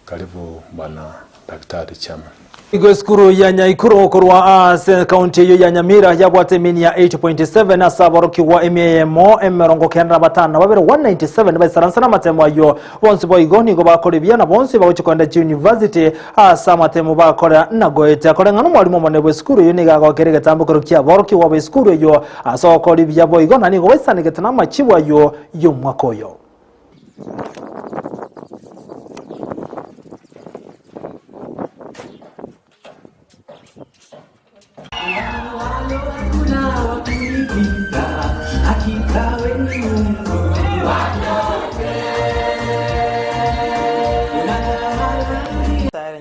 Karibu Bwana Daktari Chama. Skuru ya Nyaikuro kurwa kaunti ya Nyamira yabwate mini ya 8.7 asaboroki wa MAMO emerongo kenda batana babere 197 baisaransana matemo ayo bonsi boigoni go bakore byana bonsi bawichikonda university asa matemo bakora nagoeta kore ngano mwalimu monebwe skuru yo niga go kerege tambukoro kya boroki wa skuru yo asokori bya boigona ni go baisane getana machibwa yo mwakoyo.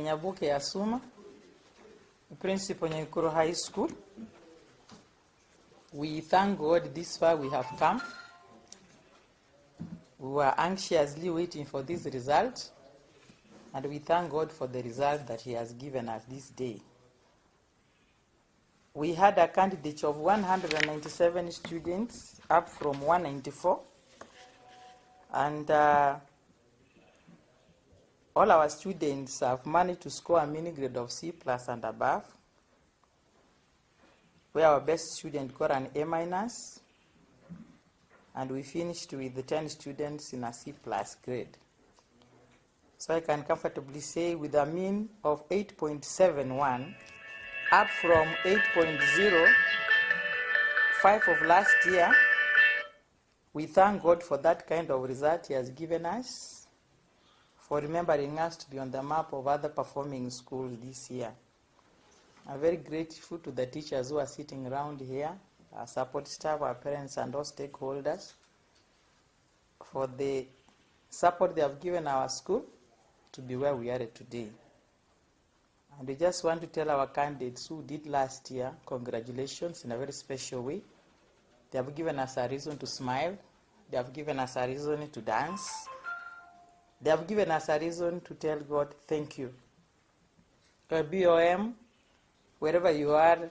Nyabuke Asuma, principal Nyaikuro High School. We thank God this far we have come. We were anxiously waiting for this result, and we thank God for the result that He has given us this day. We had a candidate of 197 students, up from 194, and all our students have managed to score a mini grade of C+ and above, where our best student got an A-, and we finished with the 10 students in a C+ grade. So I can comfortably say with a mean of 8.71, up from 8.05 of last year, we thank God for that kind of result He has given us, for remembering us to be on the map of other performing schools this year. I'm very grateful to the teachers who are sitting around here, our support staff, our parents, and all stakeholders for the support they have given our school to be where we are today. And we just want to tell our candidates who did last year, congratulations in a very special way. They have given us a reason to smile. They have given us a reason to dance. They have given us a reason to tell God, thank you. BOM, wherever you are,